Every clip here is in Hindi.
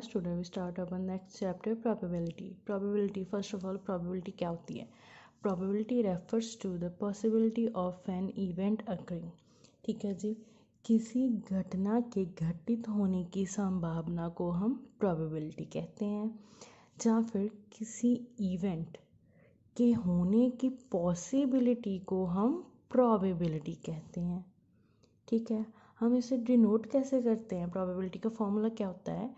Class, today we start our next chapter probability. Probability, first of all probability क्या होती है? Probability refers to the possibility of an event occurring. ठीक है जी, किसी घटना के घटित होने की संभावना को हम प्रोबेबिलिटी कहते हैं, या फिर किसी इवेंट के होने की पॉसिबिलिटी को हम प्रोबेबिलिटी कहते हैं। ठीक है, हम इसे डिनोट कैसे करते हैं? प्रोबेबिलिटी का फॉर्मूला क्या होता है?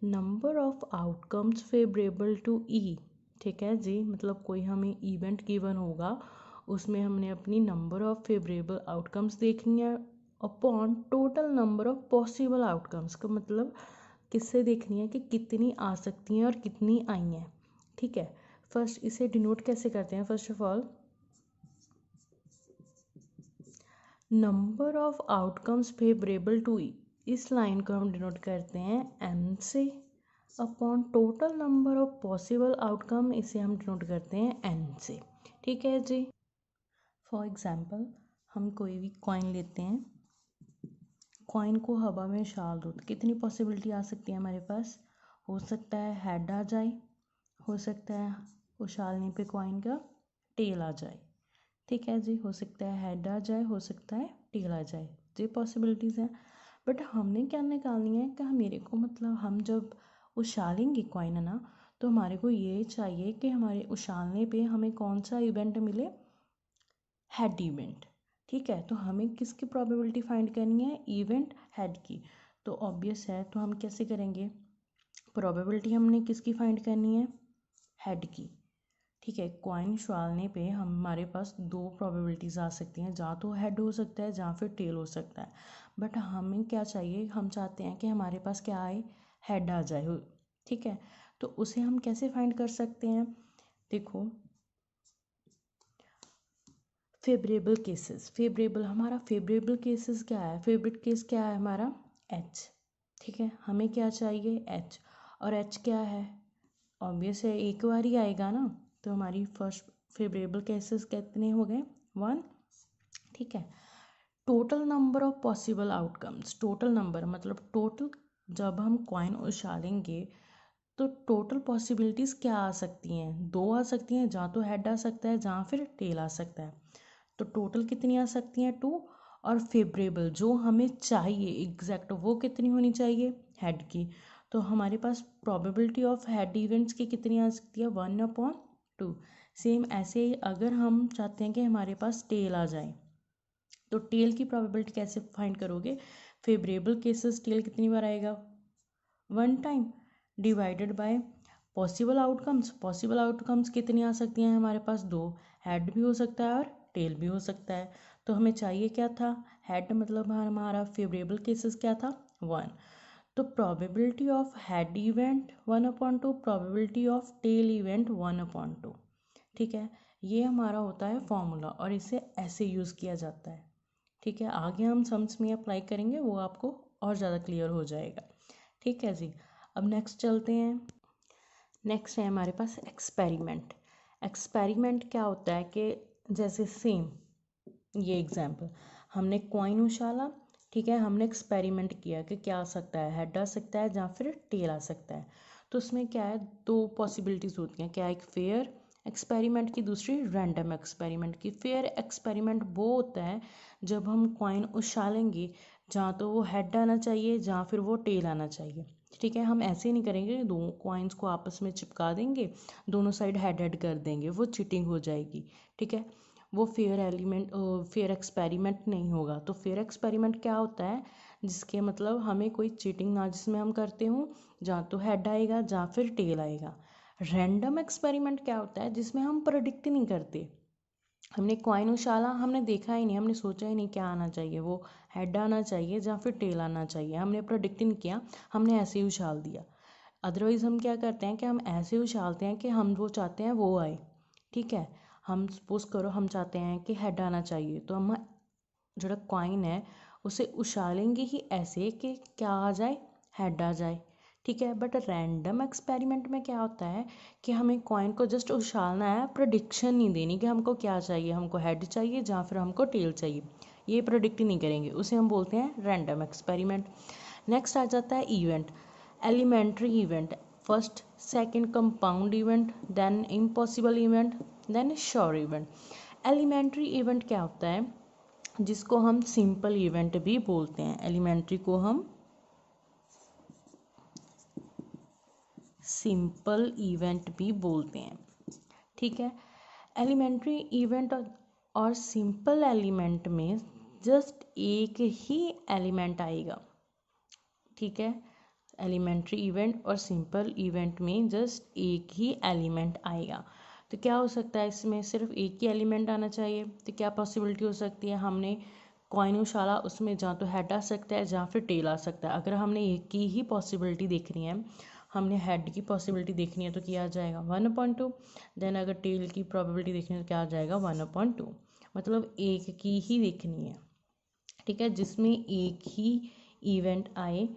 Number of outcomes favourable to E. ठीक है जी, मतलब कोई हमें इवेंट गिवन होगा, उसमें हमने अपनी नंबर ऑफ फेवरेबल आउटकम्स देखनी है upon total number of possible outcomes का मतलब किससे देखनी है कि कितनी आ सकती हैं और कितनी आई हैं। ठीक है, फर्स्ट इसे डिनोट कैसे करते हैं? First of all number of outcomes favourable to E, इस लाइन को हम डिनोट करते हैं एम से, upon total number of possible outcome इसे हम डिनोट करते हैं एन से। ठीक है जी, फॉर एग्जांपल हम कोई भी कॉइन लेते हैं, कॉइन को हवा में उछाल दो तो कितनी पॉसिबिलिटी आ सकती है हमारे पास? हो सकता है हेड आ जाए, हो सकता है उछालने पे कॉइन का टेल आ जाए। ठीक है जी, हो सकता है हेड आ जाए, हो सकता है टेल आ जाए, ये पॉसिबिलिटीज़ हैं। बट हमने क्या निकालनी है कि मेरे को मतलब हम जब उछालेंगे कॉइन है ना, तो हमारे को ये चाहिए कि हमारे उछालने पे हमें कौन सा इवेंट मिले? Head event. ठीक है, तो हमें किसकी प्रोबेबिलिटी फाइंड करनी है? इवेंट हेड की। तो ऑब्वियस है, तो हम कैसे करेंगे? प्रोबेबिलिटी हमने किसकी फाइंड करनी है? हेड की। ठीक है, कॉइन उछालने पे हमारे पास दो प्रोबेबिलिटीज़ आ सकती हैं, जहाँ तो हेड हो सकता है जहाँ फिर टेल हो सकता है। बट हमें क्या चाहिए? हम चाहते हैं कि हमारे पास क्या आए? हेड आ जाए। ठीक है, तो उसे हम कैसे फाइंड कर सकते हैं? देखो, फेवरेबल केसेस, फेवरेबल हमारा फेवरेबल केसेस क्या है? फेवरेट केस क्या है हमारा? एच। ठीक है, हमें क्या चाहिए? एच। और एच क्या है? ऑब्वियस है, एक बार ही आएगा ना, तो हमारी फर्स्ट फेवरेबल केसेस कितने हो गए? 1। ठीक है, total number of possible outcomes, total number मतलब टोटल, जब हम कॉइन उछालेंगे तो टोटल पॉसिबिलिटीज़ क्या आ सकती हैं? दो आ सकती हैं, जहाँ तो हेड आ सकता है जहाँ फिर टेल आ सकता है। तो टोटल कितनी आ सकती हैं? 2। और फेवरेबल जो हमें चाहिए एग्जैक्ट वो कितनी होनी चाहिए? हेड की। तो हमारे पास प्रोबेबिलिटी ऑफ हेड इवेंट्स की कितनी आ सकती है? 1/2। सेम ऐसे ही अगर हम चाहते हैं कि हमारे पास टेल आ जाए, तो टेल की प्रोबेबिलिटी कैसे फाइंड करोगे? फेवरेबल केसेस टेल कितनी बार आएगा? 1 time divided by possible outcomes. Possible outcomes कितनी आ सकती हैं हमारे पास? 2। हेड भी हो सकता है और टेल भी हो सकता है। तो हमें चाहिए क्या था? हेड, मतलब हमारा फेवरेबल केसेस क्या था? 1। तो probability of head event 1/2, probability of tail event 1/2। ठीक है, ये हमारा होता है फॉर्मूला और इसे ऐसे यूज़ किया जाता है। ठीक है, आगे हम सम्स में अप्लाई करेंगे, वो आपको और ज़्यादा क्लियर हो जाएगा। ठीक है जी, अब नेक्स्ट चलते हैं। नेक्स्ट है हमारे पास एक्सपेरिमेंट। एक्सपेरिमेंट क्या होता है कि जैसे सेम ये एग्जाम्पल, हमने कॉइन उछाला, ठीक है, हमने एक्सपेरिमेंट किया कि क्या आ सकता है? हेड आ सकता है जहाँ फिर टेल आ सकता है। तो उसमें क्या है? दो पॉसिबिलिटीज़ होती हैं। क्या? एक फेयर एक्सपेरिमेंट की, दूसरी रैंडम एक्सपेरिमेंट की। फेयर एक्सपेरिमेंट वो होता है जब हम कॉइन उछालेंगे जहाँ तो वो हेड आना चाहिए जहाँ फिर वो टेल आना चाहिए। ठीक है, हम ऐसे नहीं करेंगे, दो कॉइन्स को आपस में चिपका देंगे, दोनों साइड हेड हेड कर देंगे, वो चीटिंग हो जाएगी। ठीक है, वो फेयर एक्सपेरिमेंट नहीं होगा। तो फेयर एक्सपेरिमेंट क्या होता है? जिसके मतलब हमें कोई चीटिंग ना जिसमें हम करते हों, जहाँ तो हेड आएगा जहाँ फिर टेल आएगा। रैंडम एक्सपेरिमेंट क्या होता है? जिसमें हम प्रेडिक्ट नहीं करते। हमने कॉइन उछाला, हमने देखा ही नहीं, हमने सोचा ही नहीं क्या आना चाहिए, वो हेड आना चाहिए जहाँ फिर टेल आना चाहिए, हमने प्रेडिक्ट नहीं किया, हमने ऐसे ही उछाल दिया। अदरवाइज़ हम क्या करते हैं कि हम ऐसे उछालते हैं कि हम वो चाहते हैं वो आए। ठीक है, हम सपोज करो हम चाहते हैं कि हेड आना चाहिए, तो हम जो कॉइन है उसे उछालेंगे ही ऐसे कि क्या आ जाए? हेड आ जाए। ठीक है, बट रैंडम एक्सपेरिमेंट में क्या होता है कि हमें कॉइन को जस्ट उछालना है, प्रेडिक्शन नहीं देनी कि हमको क्या चाहिए, हमको हेड चाहिए जहाँ फिर हमको टेल चाहिए, ये प्रेडिक्ट नहीं करेंगे, उसे हम बोलते हैं रैंडम एक्सपेरिमेंट। नेक्स्ट आ जाता है event. Elementary event, first second compound event, then impossible event, then sure event. Elementary event क्या होता है, जिसको हम सिंपल इवेंट भी बोलते हैं। एलिमेंट्री को हम सिंपल इवेंट भी बोलते हैं, ठीक है। एलिमेंट्री इवेंट और सिंपल एलिमेंट में जस्ट एक ही एलिमेंट आएगा, ठीक है। एलिमेंट्री इवेंट और सिंपल इवेंट में जस्ट एक ही एलिमेंट आएगा। तो क्या हो सकता है, इसमें सिर्फ एक ही एलिमेंट आना चाहिए। तो क्या पॉसिबिलिटी हो सकती है, हमने कॉइन उछाला, उसमें जहाँ तो हेड आ सकता है जहाँ फिर टेल आ सकता है। अगर हमने एक की ही पॉसिबिलिटी देखनी है, हमने हेड की पॉसिबिलिटी देखनी है, तो क्या आ जाएगा 1/2। देन अगर टेल की प्रोबेबिलिटी देखनी है तो क्या आ जाएगा 1/2। मतलब एक की ही देखनी है, ठीक है, जिसमें एक ही इवेंट आए,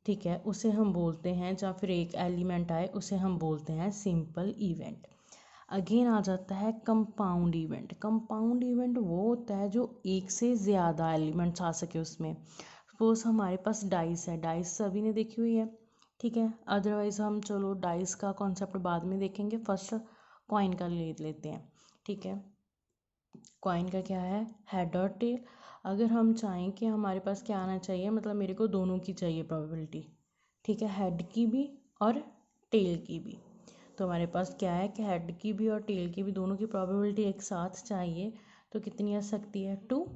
ठीक है, उसे हम बोलते हैं, या फिर एक एलिमेंट आए उसे हम बोलते हैं सिंपल इवेंट। अगेन आ जाता है कंपाउंड इवेंट। कंपाउंड इवेंट वो होता है जो एक से ज़्यादा एलिमेंट्स आ सके उसमें। सपोज हमारे पास डाइस है, डाइस सभी ने देखी हुई है, ठीक है। अदरवाइज़ हम चलो डाइस का कॉन्सेप्ट बाद में देखेंगे, फर्स्ट कॉइन का ले लेते हैं, ठीक है। कॉइन का क्या है, हेड और टेल। अगर हम चाहें कि हमारे पास क्या आना चाहिए, मतलब मेरे को दोनों की चाहिए प्रोबेबिलिटी, ठीक है, हेड की भी और टेल की भी। तो हमारे पास क्या है कि हेड की भी और टेल की भी दोनों की प्रोबेबिलिटी एक साथ चाहिए। तो कितनी आ सकती है 2,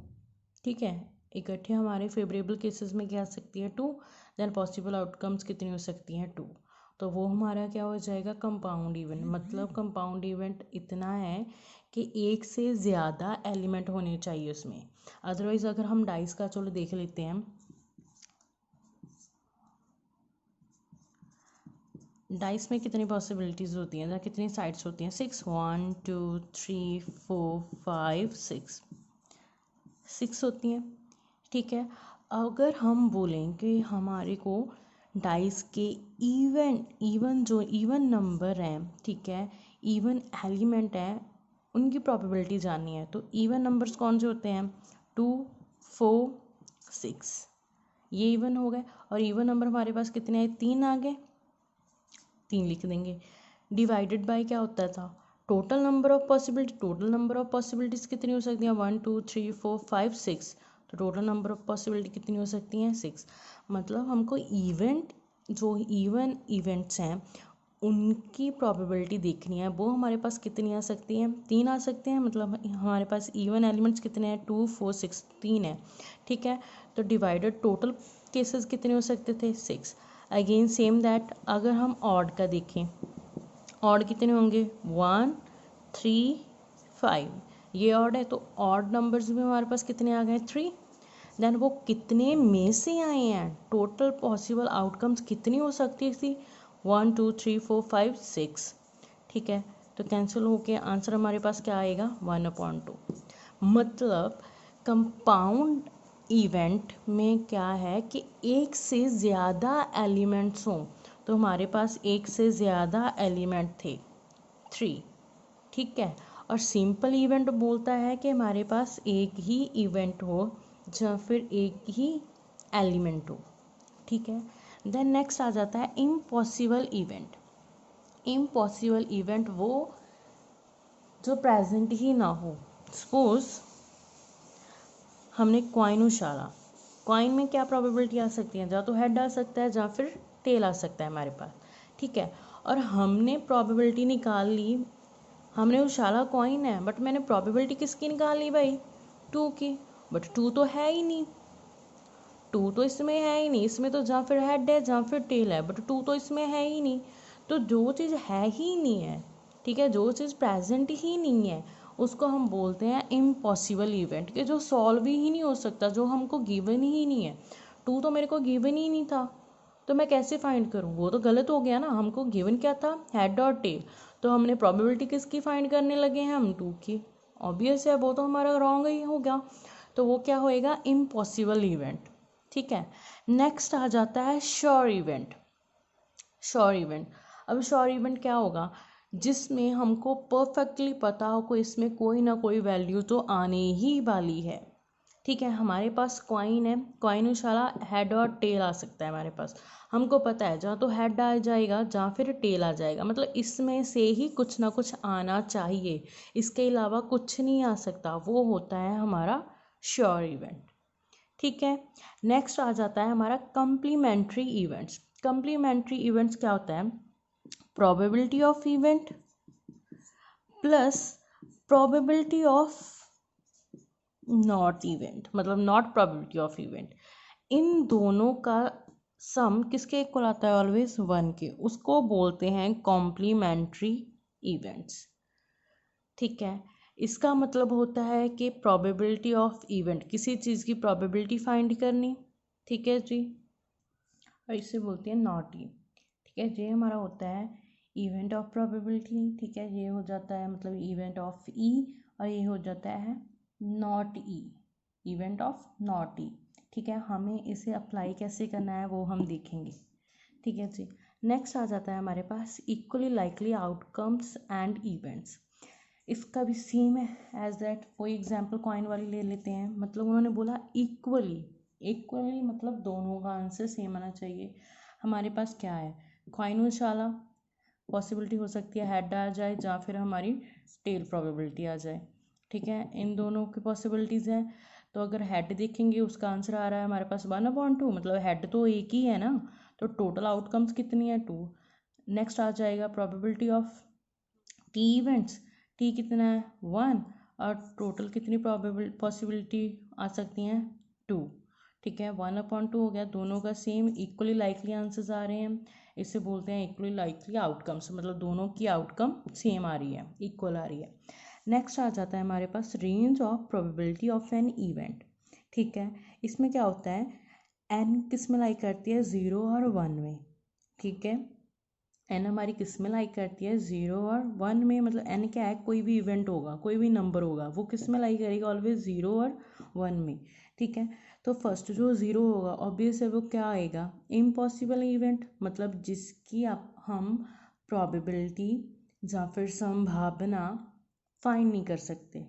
ठीक है। इकट्ठे हमारे फेवरेबल केसेस में क्या आ सकती है 2, देन पॉसिबल आउटकम्स कितनी हो सकती हैं 2। तो वो हमारा क्या हो जाएगा कंपाउंड इवेंट। मतलब कंपाउंड इवेंट इतना है कि एक से ज़्यादा एलिमेंट होने चाहिए उसमें। अदरवाइज़ अगर हम डाइस का चलो देख लेते हैं, डाइस में कितनी पॉसिबिलिटीज़ होती हैं या कितनी साइड्स होती हैं, 6, 1 2 3 4 5 6 होती हैं, ठीक है। अगर हम बोलें कि हमारे को डाइस के इवन जो इवन नंबर हैं, ठीक है, इवन एलिमेंट हैं, उनकी प्रोबेबिलिटी जाननी है, तो इवन नंबर्स कौन से होते हैं 2 4 6, ये इवन हो गए। और इवन नंबर हमारे पास कितने हैं, 3 आ गए, 3 लिख देंगे। डिवाइडेड बाय क्या होता था, total number of possibility. Total number of possibilities कितनी हो सकती हैं 1 2 3 4 5 6। तो टोटल नंबर ऑफ पॉसिबिलिटी कितनी हो सकती हैं 6। मतलब हमको इवेंट जो इवन इवेंट्स हैं उनकी प्रोबेबिलिटी देखनी है, वो हमारे पास कितनी आ सकती हैं 3 आ सकते हैं। मतलब हमारे पास इवन एलिमेंट्स कितने हैं 2 4 6, 3 है, ठीक है। तो डिवाइडेड टोटल केसेस कितने हो सकते थे 6। अगेन सेम दैट अगर हम ऑड का देखें, ऑड कितने होंगे 1 3 5, ये ऑड है, तो ऑड नंबर्स में हमारे पास कितने आ गए 3। देन वो कितने में से आए हैं, टोटल पॉसिबल आउटकम्स कितनी हो सकती थी 1 2 3 4 5 6, ठीक है। तो कैंसिल होके आंसर हमारे पास क्या आएगा 1/2। मतलब कंपाउंड इवेंट में क्या है कि एक से ज़्यादा एलिमेंट्स हों। तो हमारे पास एक से ज़्यादा एलिमेंट थे 3, ठीक है। और सिंपल इवेंट बोलता है कि हमारे पास एक ही इवेंट हो या फिर एक ही एलिमेंट हो, ठीक है। देन नेक्स्ट आ जाता है इम्पॉसिबल इवेंट। इम्पॉसिबल इवेंट वो जो प्रेजेंट ही ना हो। सपोज हमने कॉइन उछाला, कॉइन में क्या प्रोबेबिलिटी आ सकती है, या तो हेड आ सकता है या फिर टेल आ सकता है हमारे पास, ठीक है। और हमने प्रोबेबिलिटी निकाल ली, हमने उछाला कॉइन है, बट मैंने प्रोबेबिलिटी किसकी निकाल ली भाई 2 की, बट 2 तो है ही नहीं, 2 तो इसमें है ही नहीं, इसमें तो जहाँ फिर हेड है जहाँ फिर टेल है, बट 2 तो इसमें है ही नहीं। तो जो चीज़ है ही नहीं है, ठीक है, जो चीज़ प्रेजेंट ही नहीं है, उसको हम बोलते हैं इम्पॉसिबल इवेंट, कि जो सॉल्व ही नहीं हो सकता, जो हमको गिवन ही नहीं है। 2 तो मेरे को गिवन ही नहीं था, तो मैं कैसे फाइंड करूँ, वो तो गलत हो गया ना। हमको गिवन क्या था हेड और टेल, तो हमने प्रोबेबिलिटी किसकी फाइंड करने लगे हैं हम 2 की। ऑब्वियस है, वो तो हमारा रॉन्ग ही हो गया। तो वो क्या होएगा इम्पॉसिबल इवेंट, ठीक है। नेक्स्ट आ जाता है श्योर इवेंट। श्योर इवेंट, अब श्योर इवेंट क्या होगा, जिसमें हमको परफेक्टली पता हो कि इसमें कोई ना कोई वैल्यू तो आने ही वाली है, ठीक है। हमारे पास कॉइन है, कॉइन उछाला, हेड और टेल आ सकता है हमारे पास। हमको पता है जहाँ तो हेड आ जाएगा जहाँ फिर टेल आ जाएगा, मतलब इसमें से ही कुछ ना कुछ आना चाहिए, इसके अलावा कुछ नहीं आ सकता, वो होता है हमारा श्योर इवेंट। ठीक है, नेक्स्ट आ जाता है हमारा कम्प्लीमेंट्री इवेंट्स। कम्प्लीमेंट्री इवेंट्स क्या होता है? Probability of event plus probability of not event, मतलब नॉट प्रोबेबिलिटी ऑफ इवेंट, इन दोनों का सम किसके इक्वल आता है? ऑलवेज 1 के, उसको बोलते हैं कॉम्प्लीमेंट्री इवेंट्स। ठीक है, इसका मतलब होता है कि प्रोबेबिलिटी ऑफ इवेंट, किसी चीज़ की प्रोबेबिलिटी फाइंड करनी। ठीक है जी, और इसे बोलते हैं नॉट ई। ठीक है, ये हमारा होता है इवेंट ऑफ प्रोबेबिलिटी। ठीक है, ये हो जाता है मतलब इवेंट ऑफ ई, और ये हो जाता है not E, event of not E. ठीक है, हमें इसे अप्लाई कैसे करना है वो हम देखेंगे। ठीक है जी, नेक्स्ट आ जाता है हमारे पास equally likely outcomes and events. इसका भी सेम है एज दैट, कोई एग्जाम्पल कॉइन वाली ले लेते हैं, मतलब उन्होंने बोला इक्वली, इक्वली मतलब दोनों का आंसर सेम आना चाहिए। हमारे पास क्या है? कॉइन उछाला, पॉसिबिलिटी हो सकती है हेड आ जाए या फिर हमारी टेल प्रोबेबिलिटी आ जाए। ठीक है, इन दोनों की पॉसिबिलिटीज़ हैं, तो अगर हेड देखेंगे उसका आंसर आ रहा है हमारे पास 1/2, मतलब हेड तो एक ही है ना, तो टोटल आउटकम्स कितनी है? 2। नेक्स्ट आ जाएगा probability of T events, T कितना है? 1, और टोटल कितनी पॉसिबिलिटी आ सकती हैं? 2। ठीक है, 1/2 हो गया, दोनों का सेम इक्वली लाइकली आंसर्स आ रहे हैं, इसे बोलते हैं इक्वली लाइकली आउटकम्स, मतलब दोनों की आउटकम सेम आ रही है, इक्वल आ रही है। नेक्स्ट आ जाता है हमारे पास range of probability of an event. ठीक है, इसमें क्या होता है? एन किस में लाई करती है? 0 और 1 में। ठीक है, एन हमारी किस में लाई करती है? 0 और 1 में, मतलब एन क्या है? कोई भी इवेंट होगा, कोई भी नंबर होगा, वो किस में लाई करेगा? ऑलवेज 0 और 1 में। ठीक है, तो फर्स्ट जो 0 होगा ऑब्वियस है वो क्या आएगा? इम्पॉसिबल इवेंट, मतलब जिसकी हम प्रोबेबिलिटी या फिर संभावना फाइंड नहीं कर सकते,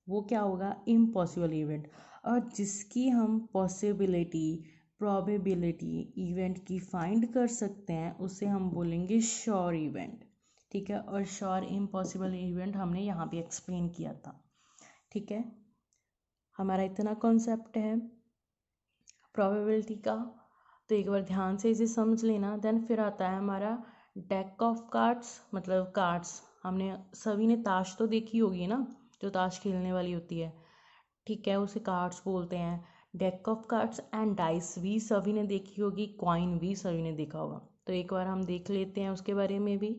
वो क्या होगा? Impossible event. और जिसकी हम पॉसिबिलिटी प्रोबेबिलिटी इवेंट की फाइंड कर सकते हैं उसे हम बोलेंगे श्योर इवेंट। ठीक है, और श्योर इम्पॉसिबल इवेंट हमने यहाँ पे एक्सप्लेन किया था। ठीक है, हमारा इतना कॉन्सेप्ट है प्रोबेबिलिटी का, तो एक बार ध्यान से इसे समझ लेना। देन फिर आता है हमारा डेक ऑफ कार्ड्स, मतलब कार्ड्स, हमने सभी ने ताश तो देखी होगी ना, जो ताश खेलने वाली होती है। ठीक है, उसे कार्ड्स बोलते हैं। Deck of cards and dice भी सभी ने देखी होगी, कॉइन भी सभी ने देखा होगा, तो एक बार हम देख लेते हैं उसके बारे में भी।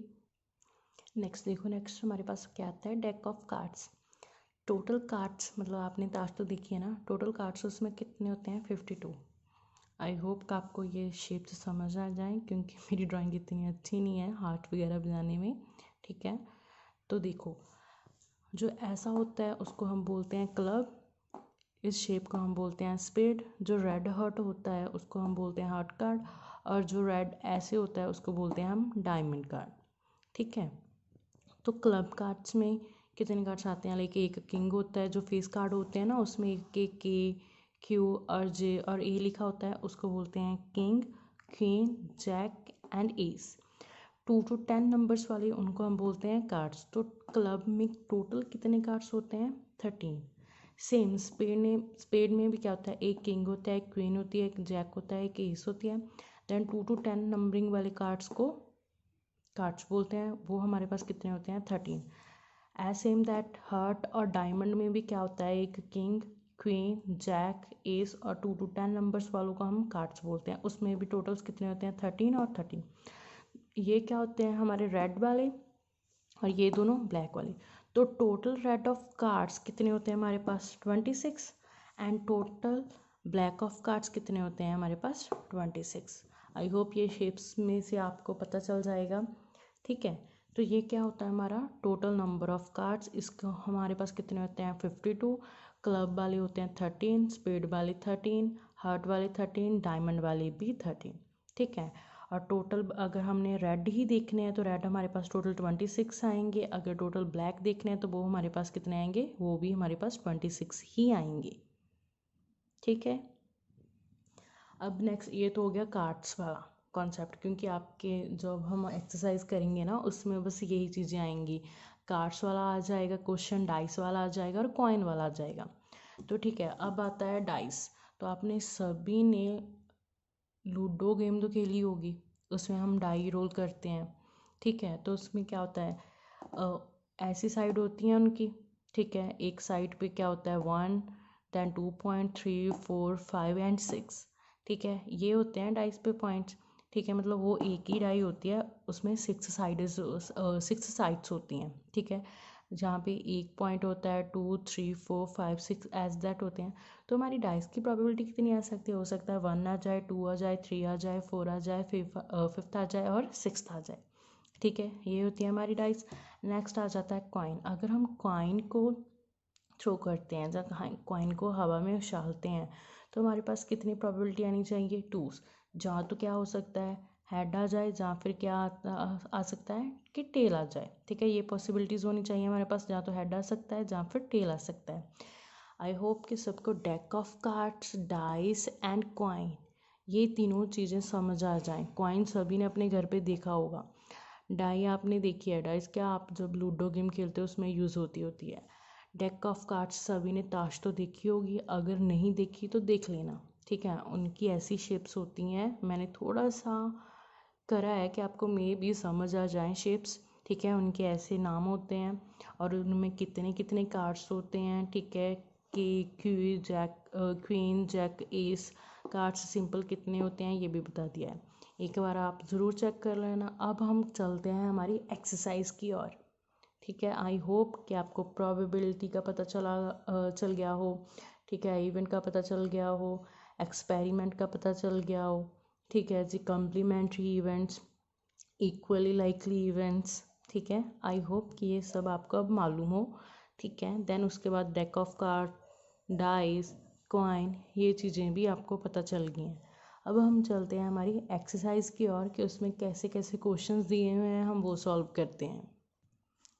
नेक्स्ट देखो, नेक्स्ट हमारे पास क्या आता है? Deck of cards. Total cards, मतलब आपने ताश तो देखी है ना, टोटल कार्ड्स उसमें कितने होते हैं? 52। आई होप कि आपको ये शेप से समझ आ जाए, क्योंकि मेरी ड्राइंग इतनी अच्छी नहीं है हार्ट वगैरह बनाने में। ठीक है, तो देखो, जो ऐसा होता है उसको हम बोलते हैं क्लब, इस शेप को हम बोलते हैं स्पेड, जो रेड हार्ट होता है उसको हम बोलते हैं हार्ट कार्ड, और जो रेड ऐसे होता है उसको बोलते हैं हम डायमंड कार्ड। ठीक है, तो क्लब कार्ड्स में कितने कार्ड्स आते हैं? लाइक एक किंग होता है, जो फेस कार्ड होते हैं ना, उसमें के क्यू और जे और ए लिखा होता है, उसको बोलते हैं king, queen, jack and ace. 2 to 10 numbers वाले उनको हम बोलते हैं कार्ड्स। तो क्लब में टोटल कितने कार्ड्स होते हैं? 13। सेम स्पेड में भी क्या होता है? एक किंग होता है, एक क्वीन होती है, एक जैक होता है, एक एस होती है। देन 2 to 10 नंबरिंग वाले कार्ड्स को कार्ड्स बोलते हैं, वो हमारे पास कितने होते हैं? 13। एज सेम दैट हार्ट और डायमंड में भी क्या होता है? एक किंग, क्वीन, जैक, एस, और 2 to 10 नंबर्स वालों को हम कार्ड्स बोलते हैं, उसमें भी टोटल्स कितने होते हैं? 13 और 13। ये क्या होते हैं? हमारे रेड वाले, और ये दोनों ब्लैक वाले। तो टोटल रेड ऑफ कार्ड्स कितने होते हैं हमारे पास? 26। And total black of cards कितने होते हैं हमारे पास? 26। आई होप ये शेप्स में से आपको पता चल जाएगा। ठीक है, तो ये क्या होता है? हमारा टोटल नंबर ऑफ कार्ड्स। इसको हमारे पास कितने होते हैं? 52। क्लब वाले होते हैं 13, स्पेड वाले 13, हार्ट वाले 13, डायमंड वाले भी 13। ठीक है, और टोटल अगर हमने रेड ही देखने हैं तो रेड हमारे पास टोटल 26 आएंगे। अगर टोटल ब्लैक देखने हैं तो वो हमारे पास कितने आएंगे? वो भी हमारे पास 26 ही आएंगे। ठीक है, अब नेक्स्ट, ये तो हो गया कार्ड्स वाला। कॉन्सेप्ट, क्योंकि आपके जब हम एक्सरसाइज करेंगे ना उसमें बस यही चीज़ें आएंगी, कार्ड्स वाला आ जाएगा क्वेश्चन, डाइस वाला आ जाएगा और कॉइन वाला आ जाएगा। तो ठीक है, अब आता है डाइस। तो आपने सभी ने लूडो गेम तो खेली होगी, उसमें हम डाई रोल करते हैं। ठीक है, तो उसमें क्या होता है, ऐसी साइड होती हैं उनकी। ठीक है, एक साइड पे क्या होता है 1, देन 2.3, 4, 5 एंड 6। ठीक है, ये होते हैं डाइस पे पॉइंट्स। ठीक है, मतलब वो एक ही डाई होती है, उसमें 6 साइड्स होती हैं। ठीक है, जहाँ पे एक पॉइंट होता है 2, 3, 4, 5, 6 एज दैट होते हैं। तो हमारी डाइस की प्रोबेबिलिटी कितनी आ सकती है, हो सकता है 1 आ जाए, 2 आ जाए, 3 आ जाए, 4 आ जाए, फिफ्थ आ जाए और सिक्स्थ आ जाए। ठीक है, ये होती है हमारी डाइस। नेक्स्ट आ जाता है कॉइन। अगर हम कॉइन को थ्रो करते हैं, जब कॉइन को हवा में उछालते हैं, तो हमारे पास कितनी प्रोबेबिलिटी आनी चाहिए, 2। जहाँ तो क्या हो सकता है, हेड आ जाए, जहाँ फिर क्या आ सकता है कि टेल आ जाए। ठीक है, ये पॉसिबिलिटीज़ होनी चाहिए हमारे पास, जहाँ तो हेड आ सकता है, जहाँ फिर टेल आ सकता है। आई होप कि सबको deck of cards, dice and coin, ये तीनों चीज़ें समझ आ जाएं। कॉइन सभी ने अपने घर पे देखा होगा, डाई आपने देखी है, डाइस क्या आप जब लूडो गेम खेलते हो उसमें यूज़ होती है। डेक ऑफ कार्ड्स सभी ने ताश तो देखी होगी, अगर नहीं देखी तो देख लेना। ठीक है, उनकी ऐसी शेप्स होती हैं, मैंने थोड़ा सा करा है कि आपको मे भी समझ आ जाएं शेप्स। ठीक है, उनके ऐसे नाम होते हैं और उनमें कितने कितने कार्ड्स होते हैं। ठीक है, K Q jack, queen jack ace, cards simple कितने होते हैं ये भी बता दिया है, एक बार आप ज़रूर चेक कर लेना। अब हम चलते हैं हमारी एक्सरसाइज की ओर। ठीक है, आई होप कि आपको प्रोबेबिलिटी का पता चल गया हो। ठीक है, इवेंट का पता चल गया हो, एक्सपेरिमेंट का पता चल गया हो। ठीक है जी, complementary events, equally likely events. ठीक है, आई होप कि ये सब आपको अब मालूम हो। ठीक है, देन उसके बाद deck of card, dice, coin, ये चीज़ें भी आपको पता चल गई हैं। अब हम चलते हैं हमारी एक्सरसाइज की ओर कि उसमें कैसे कैसे क्वेश्चंस दिए हुए हैं, हम वो सॉल्व करते हैं।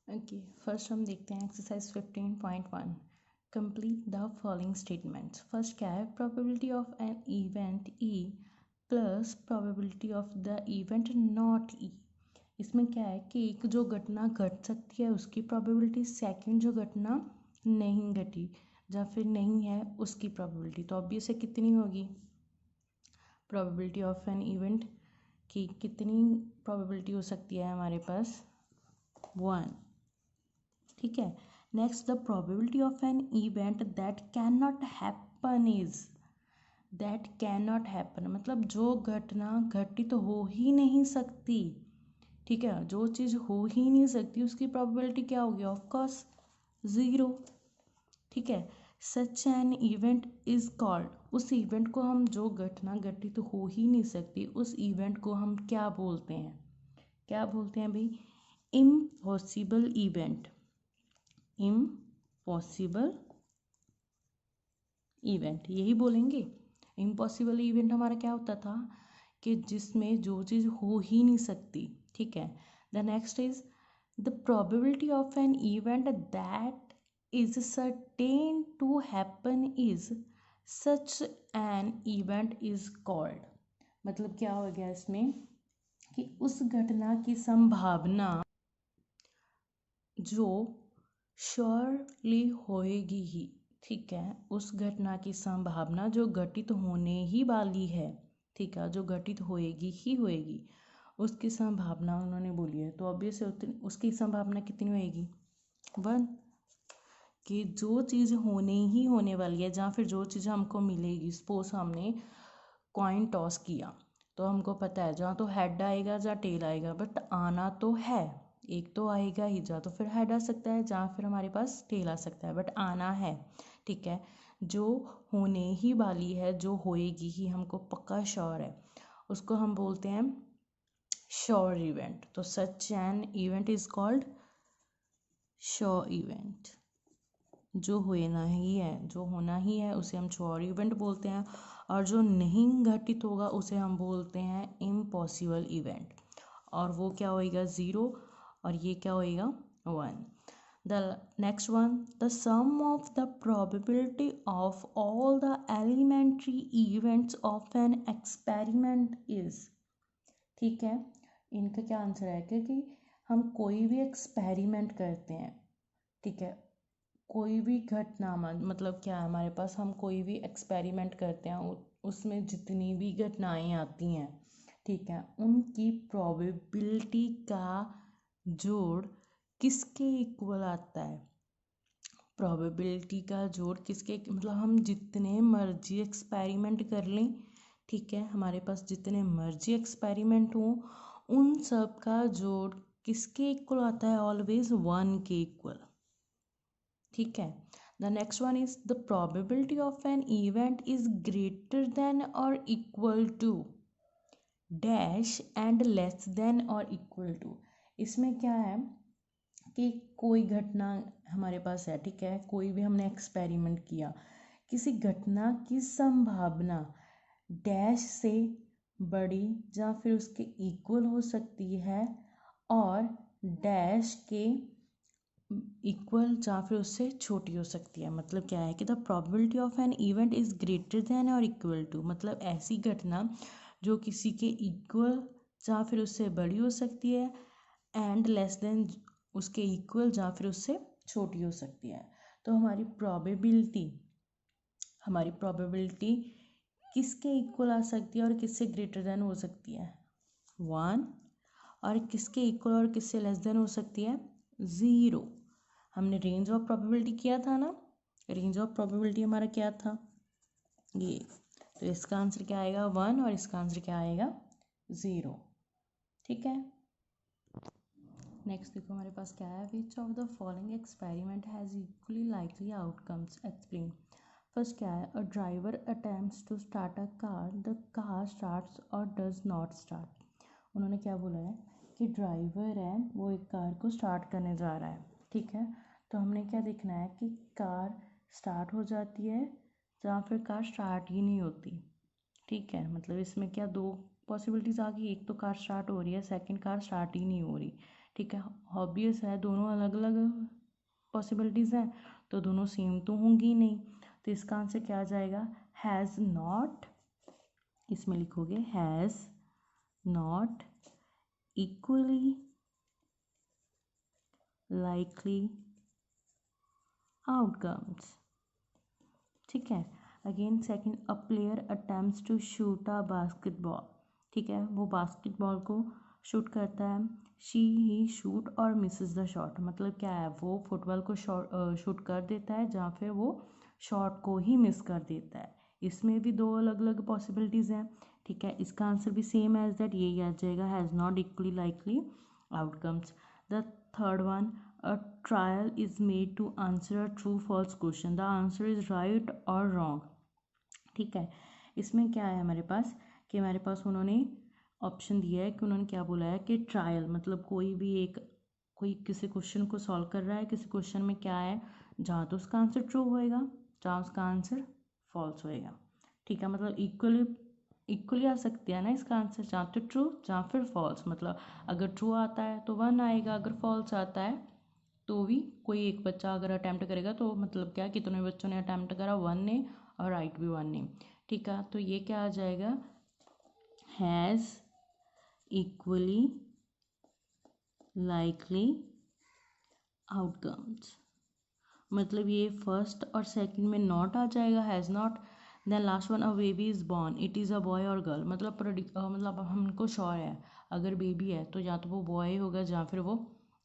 ओके, फर्स्ट हम देखते हैं exercise 15.1। Complete the following statements. First क्या है, probability of an event E plus probability of the event not E. इसमें क्या है कि एक जो घटना घट सकती है उसकी प्रोबेबिलिटी, सेकंड जो घटना नहीं घटी या फिर नहीं है उसकी प्रोबेबिलिटी। तो ऑब्वियस है कितनी होगी, प्रोबेबिलिटी ऑफ एन इवेंट की कितनी प्रोबेबिलिटी हो सकती है हमारे पास, 1। ठीक है, next the probability of an event that can not happen is, that can not happen मतलब जो घटना घटित हो ही नहीं सकती। ठीक है, जो चीज़ हो ही नहीं सकती उसकी प्रोबेबिलिटी क्या होगी, ऑफ कोर्स 0। ठीक है, सच एन इवेंट इज कॉल्ड, उस इवेंट को हम, जो घटना घटित तो हो ही नहीं सकती उस इवेंट को हम क्या बोलते हैं, क्या बोलते हैं भाई, इम्पॉसिबल इवेंट। इम्पॉसिबल इवेंट यही बोलेंगे। इम्पॉसिबल इवेंट हमारा क्या होता था कि जिसमें जो चीज़ हो ही नहीं सकती। ठीक है, the next is the probability of an event that is certain to happen is such an event is called. मतलब क्या हो गया इसमें कि उस घटना की संभावना जो श्योरली होएगी ही। ठीक है, उस घटना की संभावना जो घटित होने ही वाली है, ठीक है, जो घटित होएगी ही होएगी, उसकी संभावना उन्होंने बोली है। तो ऑब्वियस उसकी संभावना कितनी होएगी, 1। कि जो चीज़ होने ही होने वाली है, जहाँ फिर जो चीज़ हमको मिलेगी, सपोज हमने कॉइन टॉस किया तो हमको पता है जहाँ तो हेड आएगा जहाँ टेल आएगा, बट आना तो है, एक तो आएगा ही, जहाँ तो फिर हेड आ सकता है, जहाँ फिर हमारे पास टेल आ सकता है, बट आना है। ठीक है, जो होने ही वाली है, जो होएगी ही, हमको पक्का श्योर है, उसको हम बोलते हैं श्योर इवेंट। तो सच an event is called sure event. जो होना ही है, जो होना ही है उसे हम श्योर इवेंट बोलते हैं, और जो नहीं घटित होगा उसे हम बोलते हैं इम्पॉसिबल इवेंट। और वो क्या होएगा, 0, और ये क्या होएगा, 1। The next one, the sum of the probability of all the elementary events of an experiment is, ठीक है, इनका क्या आंसर है कि हम कोई भी एक्सपेरिमेंट करते हैं, ठीक है, कोई भी घटना मतलब क्या है हमारे पास, हम कोई भी एक्सपेरिमेंट करते हैं उसमें जितनी भी घटनाएं आती हैं, ठीक है, उनकी प्रोबेबिलिटी का जोड़ किसके इक्वल आता है। प्रोबेबिलिटी का जोड़ किसके, मतलब हम जितने मर्जी एक्सपेरिमेंट कर लें, ठीक है, हमारे पास जितने मर्जी एक्सपेरिमेंट हों, उन सब का जोड़ किसके इक्वल आता है, ऑलवेज 1 के इक्वल। ठीक है, the next one is the probability of an event is greater than और equal to dash and less than और इक्वल टू। इसमें क्या है कि कोई घटना हमारे पास है, ठीक है, कोई भी हमने एक्सपेरिमेंट किया, किसी घटना की संभावना डैश से बड़ी या फिर उसके इक्वल हो सकती है और डैश के इक्वल या फिर उससे छोटी हो सकती है। मतलब क्या है कि the probability of an event is greater than और इक्वल टू, मतलब ऐसी घटना जो किसी के इक्वल या फिर उससे बड़ी हो सकती है, एंड लेस देन उसके इक्वल या फिर उससे छोटी हो सकती है। तो हमारी प्रोबेबिलिटी किसके इक्वल आ सकती है और किससे ग्रेटर देन हो सकती है, 1, और किसके इक्वल और किससे लेस देन हो सकती है, 0। हमने रेंज ऑफ प्रोबेबिलिटी किया था ना, रेंज ऑफ प्रोबेबिलिटी हमारा क्या था, ये, तो इसका आंसर क्या आएगा, 1, और इसका आंसर क्या आएगा, 0। ठीक है, नेक्स्ट देखो हमारे पास क्या है, which of the following experiment has equally likely outcomes, explain. First क्या है, a driver attempts to start a car, the car starts और डज नॉट स्टार्ट। उन्होंने क्या बोला है कि ड्राइवर है वो एक कार को स्टार्ट करने जा रहा है, ठीक है, तो हमने क्या देखना है कि कार स्टार्ट हो जाती है या फिर कार स्टार्ट ही नहीं होती। ठीक है, मतलब इसमें क्या दो पॉसिबिलिटीज़ आ गई, एक तो कार स्टार्ट हो रही है, सेकंड कार स्टार्ट ही नहीं हो रही। ठीक है, ऑब्वियस है दोनों अलग अलग पॉसिबिलिटीज़ हैं, तो दोनों सेम तो होंगी ही नहीं। तो इसका आंसर क्या आ जाएगा, हैज़ नॉट, इसमें लिखोगे has not equally likely outcomes. ठीक है, again second, a player attempts to shoot a basketball, ठीक है, वो बास्केटबॉल को शूट करता है, शी ही शूट और मिसेस द शॉट, मतलब क्या है, वो फुटबॉल को शूट कर देता है या फिर वो शॉट को ही मिस कर देता है। इसमें भी दो अलग अलग पॉसिबिलिटीज़ हैं। ठीक है, इसका आंसर भी सेम एज दैट, यही आ जाएगा, has not equally likely outcomes. The third one, a trial is made to answer a true false question, the answer is right or wrong। ठीक है, इसमें क्या है हमारे पास कि हमारे पास उन्होंने ऑप्शन दिया है कि उन्होंने क्या बोला है कि ट्रायल मतलब कोई किसी क्वेश्चन को सॉल्व कर रहा है, किसी क्वेश्चन में क्या है, जहाँ तो उसका आंसर ट्रू होएगा जहाँ उसका आंसर फॉल्स होएगा। ठीक है, मतलब इक्वली आ सकती है ना इसका आंसर, जहाँ तो ट्रू जहाँ फिर फॉल्स, मतलब अगर ट्रू आता है तो 1 आएगा, अगर फॉल्स आता है तो भी कोई एक बच्चा अगर अटैम्प्ट करेगा तो मतलब क्या, कितने बच्चों ने अटैम्प्ट करा, 1 ने, और राइट भी 1 ने। ठीक है, तो ये क्या आ जाएगा, हैज़ इक्वली लाइकली आउटकम्स, मतलब ये फर्स्ट और सेकंड में नॉट आ जाएगा, has not. Then last one, a baby is born, it is a boy और गर्ल, मतलब हमको श्योर है अगर बेबी है तो या तो वो बॉय होगा या फिर वो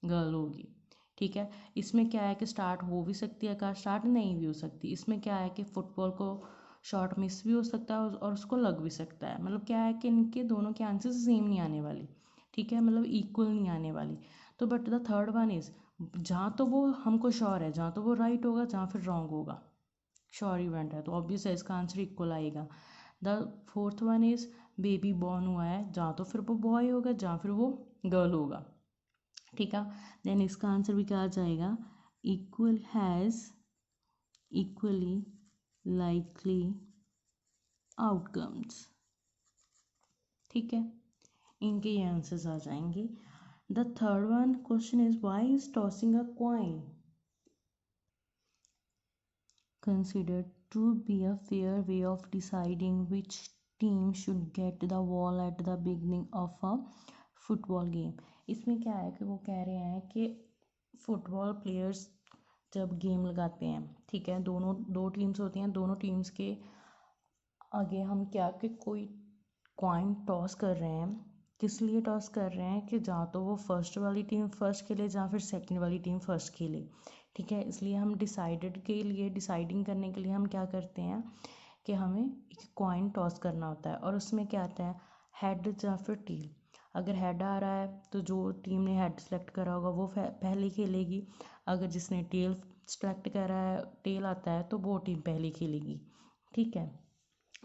गर्ल होगी। ठीक है, इसमें क्या है कि स्टार्ट हो भी सकती है कार, स्टार्ट नहीं भी हो सकती। इसमें क्या है कि फुटबॉल को शॉट मिस भी हो सकता है और उसको लग भी सकता है, मतलब क्या है कि इनके दोनों के आंसर सेम नहीं आने वाली। ठीक है, मतलब इक्वल नहीं आने वाली। तो but the third one is, जहाँ तो वो हमको श्योर है, जहाँ तो वो राइट होगा जहाँ फिर रॉन्ग होगा, श्योर इवेंट है तो ऑब्वियस है इसका आंसर इक्वल आएगा। The fourth one is, baby born हुआ है, जहाँ तो फिर वो बॉय होगा जहाँ फिर वो गर्ल होगा। ठीक है, देन इसका आंसर भी क्या आ जाएगा, equal has equally likely outcomes. ठीक है, इनके ये आंसर्स आ जाएंगे। The third one question is, why is tossing a coin considered to be a fair way of deciding which team should get the ball at the beginning of a football game. इसमें क्या है कि वो कह रहे हैं कि फुटबॉल प्लेयर्स जब गेम लगाते हैं, ठीक है, दोनों दो टीम्स होती हैं, दोनों टीम्स के आगे हम क्या कि कोई कॉइन टॉस कर रहे हैं। किस लिए टॉस कर रहे हैं कि या तो वो फर्स्ट वाली टीम फर्स्ट खेले या फिर सेकंड वाली टीम फर्स्ट खेले, ठीक है। इसलिए हम डिसाइडिंग करने के लिए हम क्या करते हैं कि हमें एक कॉइन टॉस करना होता है, और उसमें क्या आता है, हेड या फिर टेल। अगर हेड आ रहा है तो जो टीम ने हेड सेलेक्ट करा होगा वो पहले खेलेगी। अगर जिसने टेल सेलेक्ट करा है, टेल आता है, तो वो टीम पहले खेलेगी, ठीक है।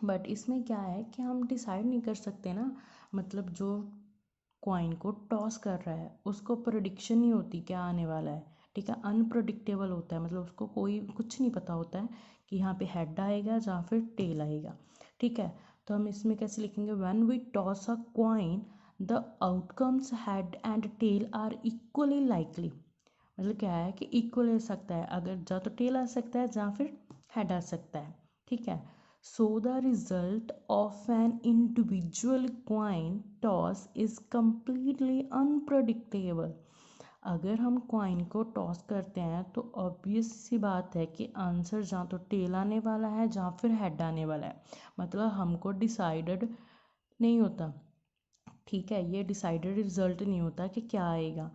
बट इसमें क्या है कि हम डिसाइड नहीं कर सकते ना, मतलब जो कॉइन को टॉस कर रहा है उसको प्रोडिक्शन नहीं होती क्या आने वाला है, ठीक है। अनप्रडिक्टेबल होता है, मतलब उसको कोई कुछ नहीं पता होता है कि यहाँ पे हेड आएगा या फिर टेल आएगा, ठीक है। तो हम इसमें कैसे लिखेंगे, when we toss a coin the outcomes head and tail are equally likely. मतलब क्या है कि इक्वल हो सकता है, अगर या तो टेल आ सकता है या फिर हेड आ सकता है, ठीक है। So the result of an individual coin toss is completely unpredictable. अगर हम कॉइन को टॉस करते हैं तो ऑब्वियस सी बात है कि आंसर या तो टेल आने वाला है या फिर हेड आने वाला है, मतलब हमको डिसाइडेड नहीं होता, ठीक है। ये डिसाइडेड रिजल्ट नहीं होता कि क्या आएगा,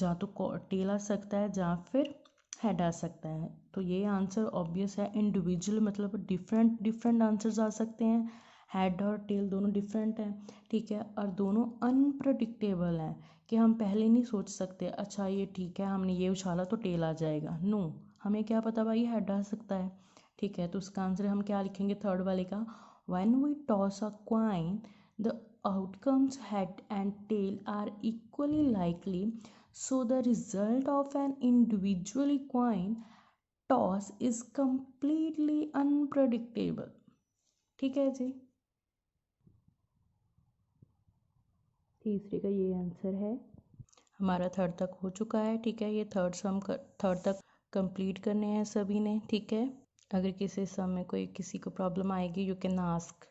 या तो टेल आ सकता है या फिर हेड आ सकता है। तो ये आंसर ऑब्वियस है, इंडिविजुअल मतलब डिफरेंट डिफरेंट आंसर्स आ सकते हैं, हेड और टेल दोनों डिफरेंट हैं, ठीक है। और दोनों अनप्रडिक्टेबल हैं कि हम पहले नहीं सोच सकते, अच्छा ये ठीक है हमने ये उछाला तो टेल आ जाएगा, नो, हमें क्या पता भाई हेड आ सकता है, ठीक है। तो उसका आंसर हम क्या लिखेंगे, थर्ड वाले का, when we toss a coin the outcomes head and tail are equally likely, so the result of an individual coin toss is completely unpredictable, ठीक है जी। तीसरे का ये आंसर है। हमारा थर्ड तक हो चुका है, ठीक है। ये थर्ड तक कंप्लीट करने हैं सभी ने, ठीक है। अगर किसी सम में कोई किसी को प्रॉब्लम आएगी यू कैन आस्क।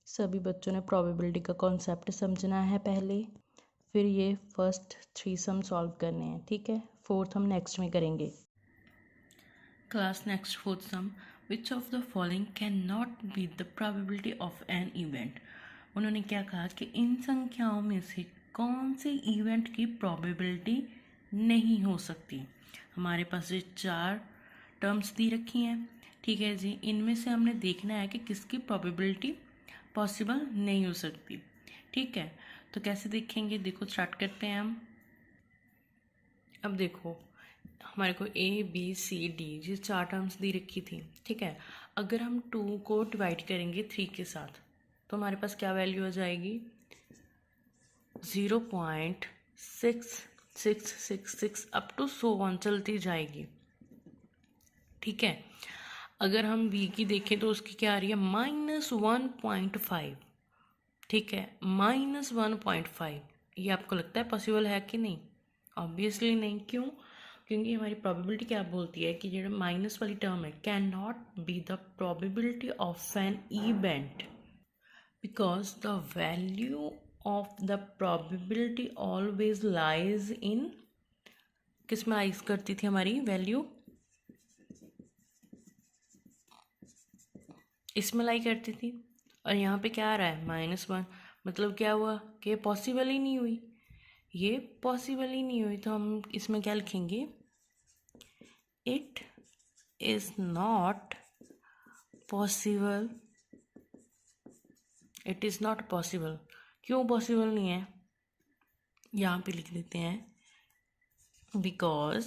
सभी बच्चों ने प्रोबेबिलिटी का कॉन्सेप्ट समझना है पहले, फिर ये फर्स्ट 3 सम सॉल्व करने हैं, ठीक है। फोर्थ हम नेक्स्ट में करेंगे। Class next fourth some, which of the following can not be the probability of an event. उन्होंने क्या कहा कि इन संख्याओं में से कौन से इवेंट की प्रोबेबिलिटी नहीं हो सकती। हमारे पास ये 4 टर्म्स दी रखी हैं, ठीक है जी। इनमें से हमने देखना है कि किसकी प्रोबेबिलिटी पॉसिबल नहीं हो सकती, ठीक है। तो कैसे देखेंगे, देखो स्टार्ट करते हैं हम। अब देखो हमारे को ए बी सी डी ये 4 टर्म्स दी रखी थी, ठीक है। अगर हम 2 को डिवाइड करेंगे 3 के साथ तो हमारे पास क्या वैल्यू आ जाएगी, 0.6666 अप टू सो वन चलती जाएगी, ठीक है। अगर हम बी की देखें तो उसकी क्या आ रही है, -1.5, ठीक है, -1.5। ये आपको लगता है पॉसिबल है कि नहीं, ऑब्वियसली नहीं। क्यों, क्योंकि हमारी प्रोबेबिलिटी क्या बोलती है कि जो माइनस वाली टर्म है, can not be the probability of an event because the value of the probability always lies in, किस में लाइज करती थी हमारी वैल्यू, इसमें लाई करती थी। और यहाँ पे क्या आ रहा है, -1, मतलब क्या हुआ कि ये पॉसिबल ही नहीं हुई, ये पॉसिबल ही नहीं हुई। तो हम इसमें क्या लिखेंगे, it is not possible, it is not possible. क्यों पॉसिबल नहीं है, यहाँ पे लिख देते हैं, बिकॉज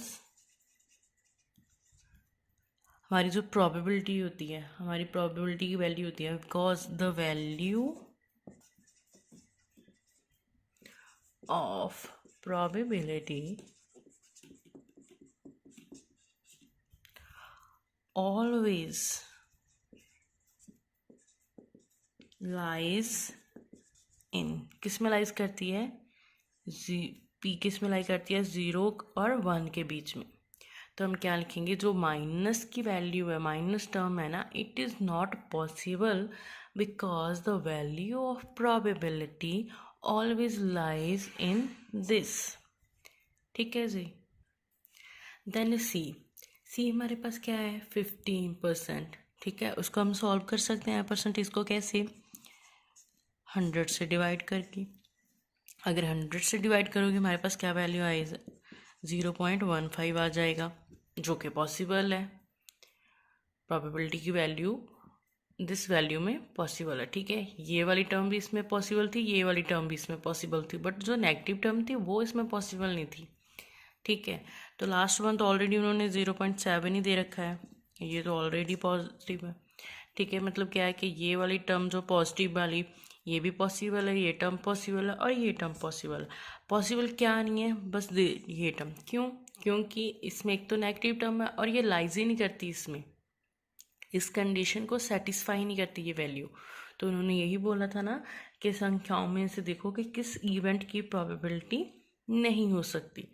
हमारी जो प्रोबेबिलिटी होती है, हमारी प्रोबेबिलिटी की वैल्यू होती है, because the value of probability always lies in, किस में लाइज करती है, पी किस में लाई करती है, 0 और 1 के बीच में। तो हम क्या लिखेंगे, जो माइनस की वैल्यू है, माइनस टर्म है ना, it is not possible because the value of probability always lies in this. ठीक है जी। देन सी हमारे पास क्या है, 15%। ठीक है, उसको हम सॉल्व कर सकते हैं परसेंटेज को कैसे, 100 से डिवाइड करके। अगर 100 से डिवाइड करोगे हमारे पास क्या वैल्यू आएगी, 0.15 आ जाएगा, जो कि पॉसिबल है। प्रोबेबिलिटी की वैल्यू दिस वैल्यू में पॉसिबल है। ठीक है, ये वाली टर्म भी इसमें पॉसिबल थी, ये वाली टर्म भी इसमें पॉसिबल थी, बट जो नेगेटिव टर्म थी वो इसमें पॉसिबल नहीं थी। ठीक है, तो लास्ट वन तो ऑलरेडी उन्होंने 0.7 ही दे रखा है, ये तो ऑलरेडी पॉजिटिव है। ठीक है, मतलब क्या है कि ये वाली टर्म जो पॉजिटिव वाली, ये भी पॉसिबल है, ये टर्म पॉसिबल है और ये टर्म पॉसिबल है। पॉसिबल क्या नहीं है, बस ये टर्म। क्यों? क्योंकि इसमें एक तो नेगेटिव टर्म है और ये लाइज ही नहीं करती इसमें, इस कंडीशन को सेटिस्फाई नहीं करती ये वैल्यू। तो उन्होंने यही बोला था ना कि संख्याओं में से देखो कि किस इवेंट की प्रोबेबिलिटी नहीं हो सकती।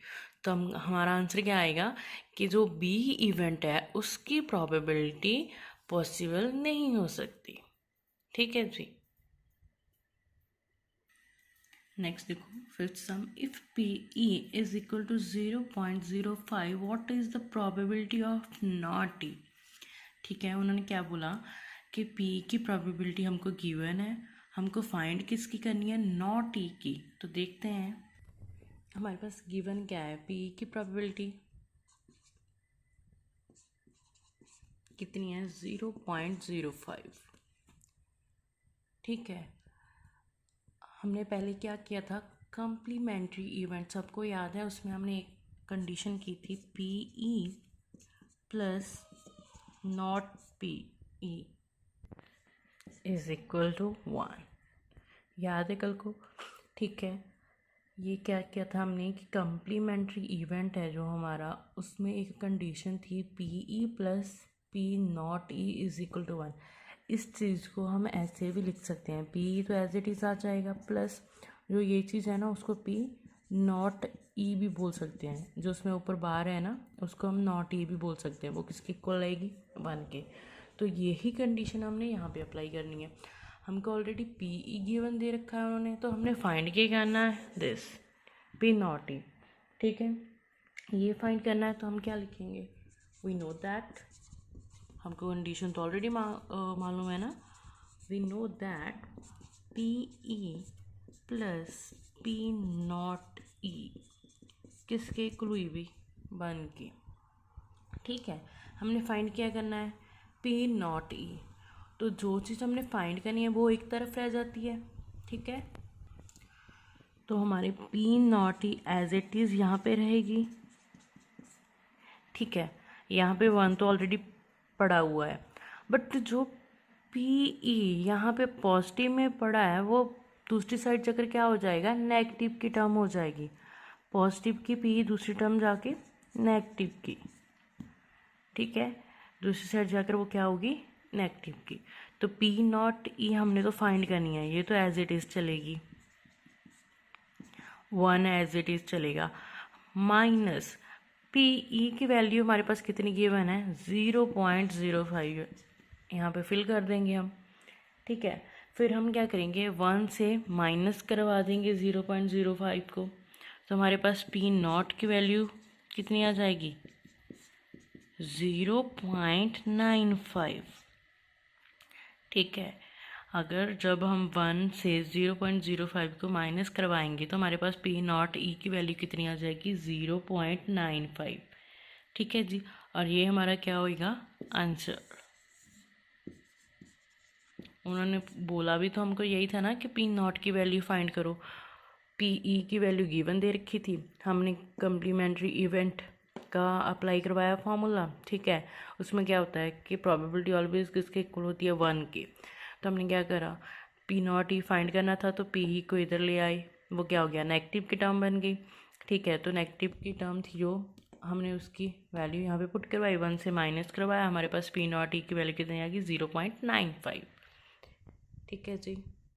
तो हमारा आंसर क्या आएगा कि जो बी इवेंट है उसकी प्रोबेबिलिटी पॉसिबल नहीं हो सकती। ठीक है जी। नेक्स्ट देखो, fifth sum, if P E is equal to 0.05 what is the probability of not E. ठीक है, उन्होंने क्या बोला कि पी की प्रोबेबिलिटी हमको गिवन है, हमको फाइंड किसकी करनी है, नॉट ई की। तो देखते हैं हमारे पास गिवन क्या है, पी की प्रोबेबिलिटी कितनी है, 0.05। ठीक है, हमने पहले क्या किया था, कम्प्लीमेंट्री इवेंट, सबको याद है, उसमें हमने एक कंडीशन की थी, P E plus not P E is equal to 1। याद है कल को? ठीक है, ये क्या किया था हमने कि कम्प्लीमेंट्री इवेंट है जो हमारा, उसमें एक कंडीशन थी P E plus P not E is equal to 1। इस चीज़ को हम ऐसे भी लिख सकते हैं, पी तो एज इट इज़ आ जाएगा, प्लस जो ये चीज़ है ना उसको पी नॉट ई भी बोल सकते हैं, जो उसमें ऊपर बार है ना उसको हम नॉट ई भी बोल सकते हैं, वो किसके इक्वल आएगी, 1 के। तो यही कंडीशन हमने यहाँ पे अप्लाई करनी है। हमको ऑलरेडी पी ई गिवन दे रखा है उन्होंने, तो हमने फाइंड क्या करना है, दिस पी नॉट ई। ठीक है, ये फाइंड करना है, तो हम क्या लिखेंगे, वी नो दैट, हमको कंडीशन तो ऑलरेडी मालूम है ना, we know that P E plus P not E किसके इक्वल हुई भी, 1 की। ठीक है, हमने फाइंड क्या करना है, पी नॉट ई। तो जो चीज़ हमने फाइंड करनी है वो एक तरफ रह जाती है। ठीक है, तो हमारे P not E as it is यहाँ पे रहेगी। ठीक है, यहाँ पे 1 तो ऑलरेडी पड़ा हुआ है, बट जो पी ई यहाँ पे पॉजिटिव में पड़ा है वो दूसरी साइड जाकर क्या हो जाएगा, नेगेटिव की टर्म हो जाएगी। पॉजिटिव की पी दूसरी टर्म जाके नेगेटिव की। ठीक है, दूसरी साइड जाकर वो क्या होगी, नेगेटिव की। तो पी नॉट ई हमने तो फाइंड करनी है, ये तो एज इट इज़ चलेगी, 1 एज इट इज़ चलेगा, माइनस पी ई की वैल्यू हमारे पास कितनी गिवन है, 0.05 यहाँ पे फिल कर देंगे हम। ठीक है, फिर हम क्या करेंगे, 1 से माइनस करवा देंगे 0.05 को, तो हमारे पास पी नॉट की वैल्यू कितनी आ जाएगी, 0.95। ठीक है, अगर जब हम 1 से 0.05 को माइनस करवाएंगे तो हमारे पास पी नॉट ई की वैल्यू कितनी आ जाएगी, 0.95। ठीक है जी, और ये हमारा क्या होएगा, आंसर। उन्होंने बोला भी तो हमको यही था ना कि पी नॉट की वैल्यू फाइंड करो, पी ई की वैल्यू गिवन दे रखी थी, हमने कम्प्लीमेंट्री इवेंट का अप्लाई करवाया फार्मूला। ठीक है, उसमें क्या होता है कि प्रोबेबिलिटी ऑलवेज किसके इक्वल होती है, 1 की। तो हमने क्या करा, पी नॉट ई फाइंड करना था तो पी ई को इधर ले आए, वो क्या हो गया, नेगेटिव की टर्म बन गई। ठीक है, तो नेगेटिव की टर्म थी जो हमने उसकी वैल्यू यहाँ पे पुट करवाई, 1 से माइनस करवाया, हमारे पास पी नॉट ई की वैल्यू कितनी आ गई, 0.95। ठीक है जी।